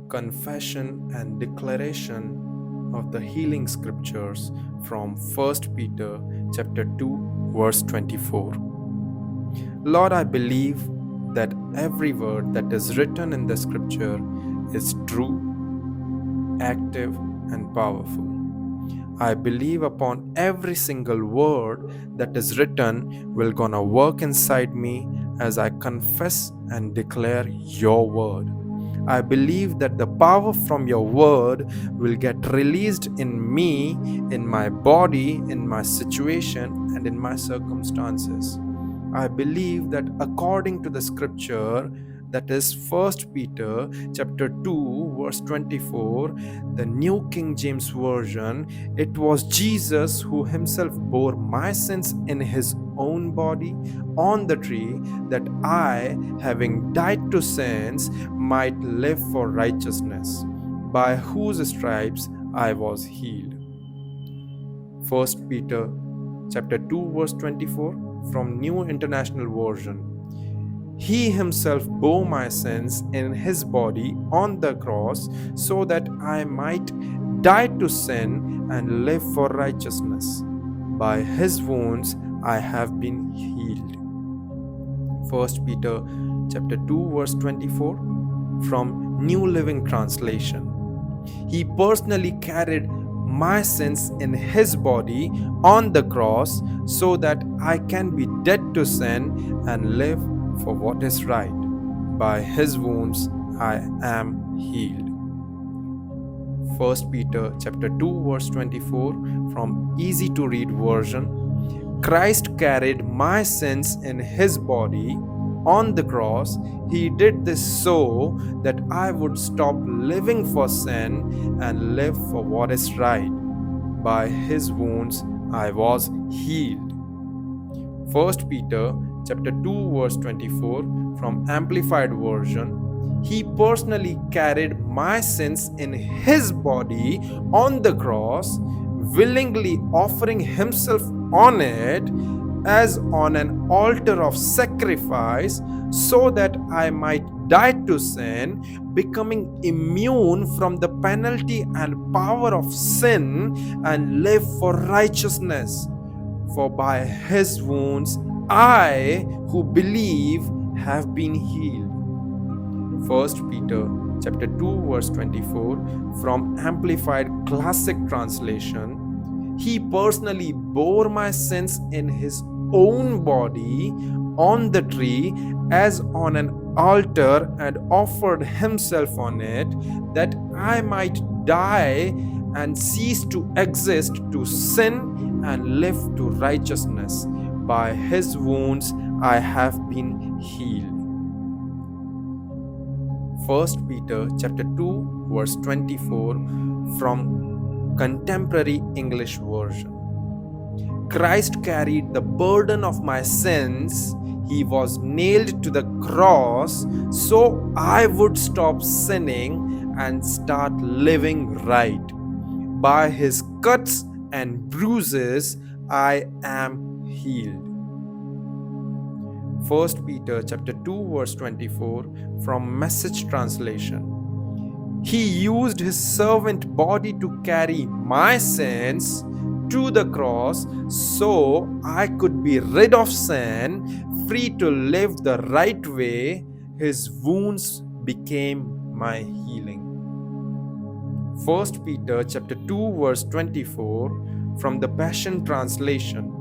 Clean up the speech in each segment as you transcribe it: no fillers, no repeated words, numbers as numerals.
confession and declaration of the healing scriptures from 1 Peter chapter 2 verse 24. Lord, I believe that every word that is written in the scripture is true, active, and powerful. I believe upon every single word that is written will gonna work inside me as I confess and declare your word. I believe that the power from your word will get released in me, in my body, in my situation, and in my circumstances. I believe that according to the scripture, that is 1 Peter chapter 2 verse 24, the New King James Version, it was Jesus who himself bore my sins in his own body on the tree, that I, having died to sins, might live for righteousness, by whose stripes I was healed. 1 Peter chapter 2 verse 24 from New International Version. He himself bore my sins in his body on the cross so that I might die to sin and live for righteousness. By his wounds I have been healed. 1 Peter chapter 2 verse 24 from New Living Translation. He personally carried my sins in his body on the cross so that I can be dead to sin and live for what is right. By his wounds I am healed. 1 Peter chapter 2 verse 24 from easy to read version. Christ carried my sins in his body on the cross. He did this so that I would stop living for sin and live for what is right. By his wounds I was healed. 1 Peter chapter 2 verse 24 from Amplified Version. He personally carried my sins in his body on the cross, willingly offering himself on it as on an altar of sacrifice, so that I might die to sin, becoming immune from the penalty and power of sin, and live for righteousness. For by his wounds I, who believe, have been healed. 1 Peter chapter 2 verse 24 from Amplified Classic Translation. He personally bore my sins in his own body on the tree as on an altar, and offered himself on it, that I might die and cease to exist to sin and live to righteousness. By his wounds I have been healed. 1 Peter chapter 2 verse 24 from Contemporary English Version. Christ carried the burden of my sins. He was nailed to the cross so I would stop sinning and start living right. By his cuts and bruises I am healed. 1 Peter chapter 2 verse 24 from Message Translation. He used his servant body to carry my sins to the cross so I could be rid of sin, free to live the right way. His wounds became my healing. 1 Peter chapter 2 verse 24 from the Passion Translation.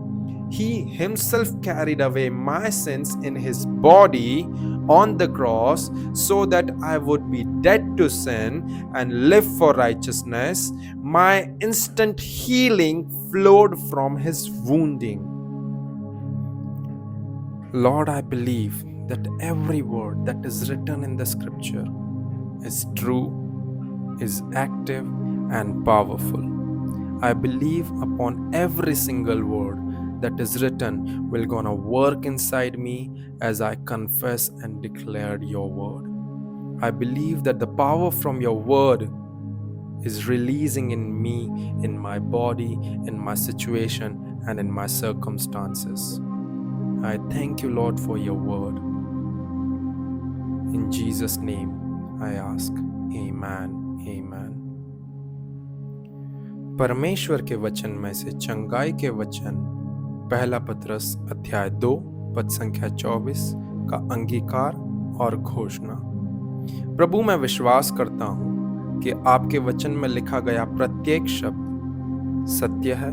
He himself carried away my sins in his body on the cross so that I would be dead to sin and live for righteousness. My instant healing flowed from his wounding. Lord, I believe that every word that is written in the scripture is true, is active, and powerful. I believe upon every single word that is written will gonna work inside me as I confess and declare your word. I believe that the power from your word is releasing in me, in my body, in my situation, and in my circumstances. I thank you, Lord, for your word. In Jesus' name, I ask. Amen. Amen. परमेश्वर के वचन में से चंगाई के वचन, पहला पतरस अध्याय 2 पद संख्या 24 का अंगीकार और घोषणा। प्रभु, मैं विश्वास करता हूं कि आपके वचन में लिखा गया प्रत्येक शब्द सत्य है,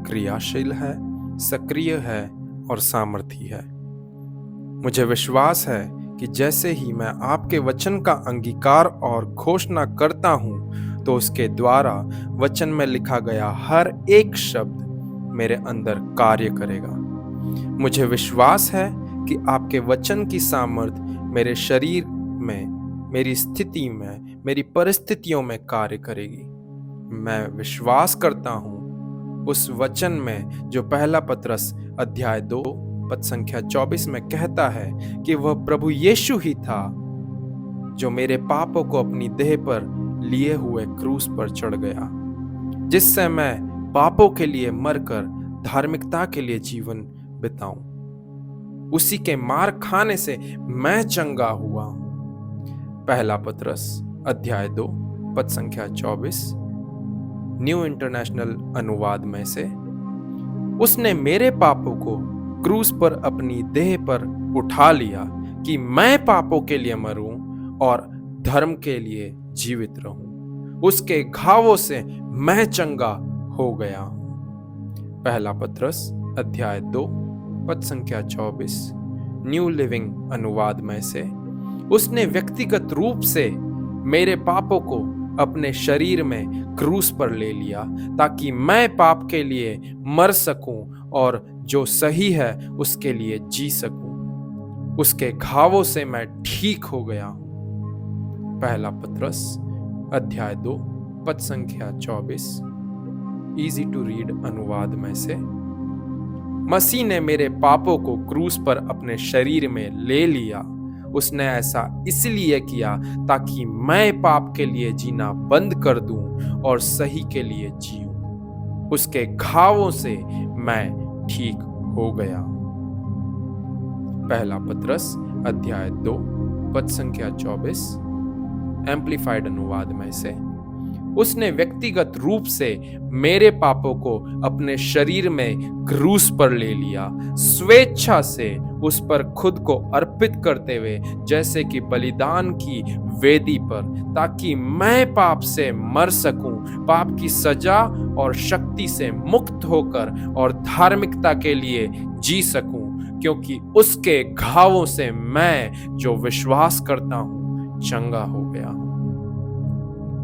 क्रियाशील है, सक्रिय है और सामर्थी है। मुझे विश्वास है कि जैसे ही मैं आपके वचन का अंगीकार और घोषणा करता हूं, तो उसके द्वारा वचन में लिखा गया हर एक शब्द मेरे अंदर कार्य करेगा। मुझे विश्वास है कि आपके वचन की सामर्थ मेरे शरीर में, मेरी स्थिति में, मेरी परिस्थितियों में कार्य करेगी। मैं विश्वास करता हूं उस वचन में जो पहला पतरस अध्याय 2 पद संख्या 24 में कहता है कि वह प्रभु यीशु ही था जो मेरे पापों को अपनी देह पर लिए हुए क्रूस पर चढ़ गया, जिससे मैं पापों के लिए मरकर धार्मिकता के लिए जीवन बिताऊं। उसी के मार खाने से मैं चंगा हुआ हूं। पहला पतरस अध्याय 2 पद संख्या 24 न्यू इंटरनेशनल अनुवाद में से, उसने मेरे पापों को क्रूस पर अपनी देह पर उठा लिया कि मैं पापों के लिए मरूं और धर्म के लिए जीवित रहूं। उसके घावों से मैं चंगा हो गया हूं। पहला पतरस अध्याय 2 पद संख्या 24 न्यू लिविंग अनुवाद में से, उसने व्यक्तिगत रूप से मेरे पापों को अपने शरीर में क्रूस पर ले लिया ताकि मैं पाप के लिए मर सकूं और जो सही है उसके लिए जी सकूं। उसके घावों से मैं ठीक हो गया हूं। पहला पतरस अध्याय 2 पद संख्या 24 इजी टू रीड अनुवाद में से, मसीह ने मेरे पापों को क्रूस पर अपने शरीर में ले लिया। उसने ऐसा इसलिए किया ताकि मैं पाप के लिए जीना बंद कर दूं और सही के लिए जीऊं। उसके घावों से मैं ठीक हो गया। पहला पतरस अध्याय 2 पद संख्या 24 एम्प्लीफाइड अनुवाद में से, उसने व्यक्तिगत रूप से मेरे पापों को अपने शरीर में क्रूस पर ले लिया, स्वेच्छा से उस पर खुद को अर्पित करते हुए जैसे कि बलिदान की वेदी पर, ताकि मैं पाप से मर सकूं, पाप की सजा और शक्ति से मुक्त होकर और धार्मिकता के लिए जी सकूं, क्योंकि उसके घावों से मैं जो विश्वास करता हूं चंगा हो गया हूं।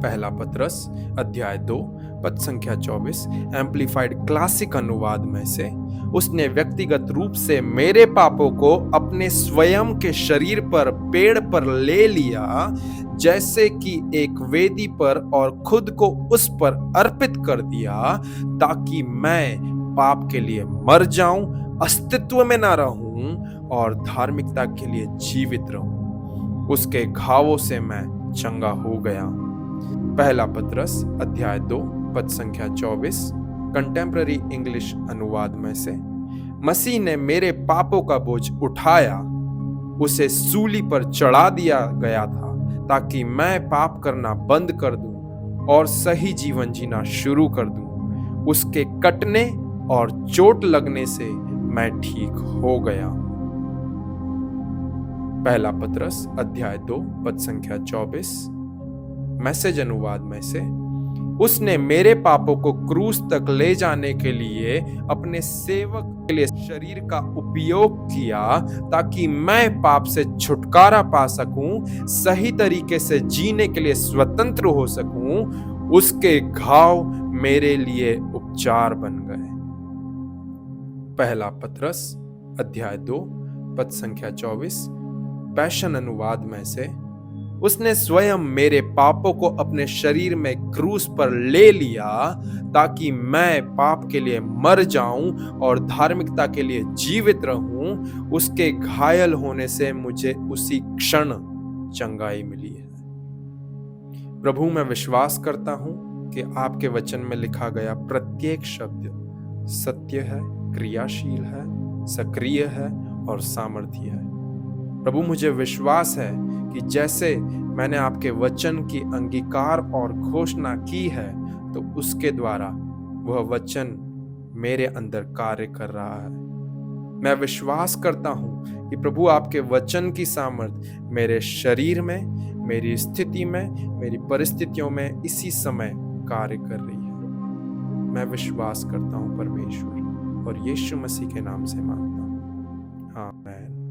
पहला पतरस अध्याय 2 पद संख्या 24 एम्प्लीफाइड क्लासिक अनुवाद में से, उसने व्यक्तिगत रूप से मेरे पापों को अपने स्वयं के शरीर पर पेड़ पर ले लिया जैसे कि एक वेदी पर और खुद को उस पर अर्पित कर दिया, ताकि मैं पाप के लिए मर जाऊं, अस्तित्व में ना रहूं और धार्मिकता के लिए जीवित रहूं। उसके घावों से मैं चंगा हो गया हूं। पहला पतरस अध्याय 2 पद संख्या 24 कंटेम्पररी इंग्लिश अनुवाद में से, मसीह ने मेरे पापों का बोझ उठाया, उसे सूली पर चढ़ा दिया गया था ताकि मैं पाप करना बंद कर दूं और सही जीवन जीना शुरू कर दूं। उसके कटने और चोट लगने से मैं ठीक हो गया। पहला पतरस अध्याय 2 पद संख्या 24 मैसेज अनुवाद में से, उसने मेरे पापों को क्रूस तक ले जाने के लिए अपने सेवक के लिए शरीर का उपयोग किया ताकि मैं पाप से छुटकारा पा सकूं, सही तरीके से जीने के लिए स्वतंत्र हो सकूं। उसके घाव मेरे लिए उपचार बन गए। पहला पतरस अध्याय 2 पद संख्या 24 पैशन अनुवाद में से, उसने स्वयं मेरे पापों को अपने शरीर में क्रूस पर ले लिया ताकि मैं पाप के लिए मर जाऊं और धार्मिकता के लिए जीवित रहूं। उसके घायल होने से मुझे उसी क्षण चंगाई मिली है। प्रभु, मैं विश्वास करता हूं कि आपके वचन में लिखा गया प्रत्येक शब्द सत्य है, क्रियाशील है, सक्रिय है और सामर्थी है। प्रभु, मुझे विश्वास है कि जैसे मैंने आपके वचन की अंगीकार और घोषणा की है, तो उसके द्वारा वह वचन मेरे अंदर कार्य कर रहा है। मैं विश्वास करता हूँ कि प्रभु आपके वचन की सामर्थ मेरे शरीर में, मेरी स्थिति में, मेरी परिस्थितियों में इसी समय कार्य कर रही है। मैं विश्वास करता हूँ परमेश्वर, और यीशु मसीह के नाम से मांगता हूँ, आमीन।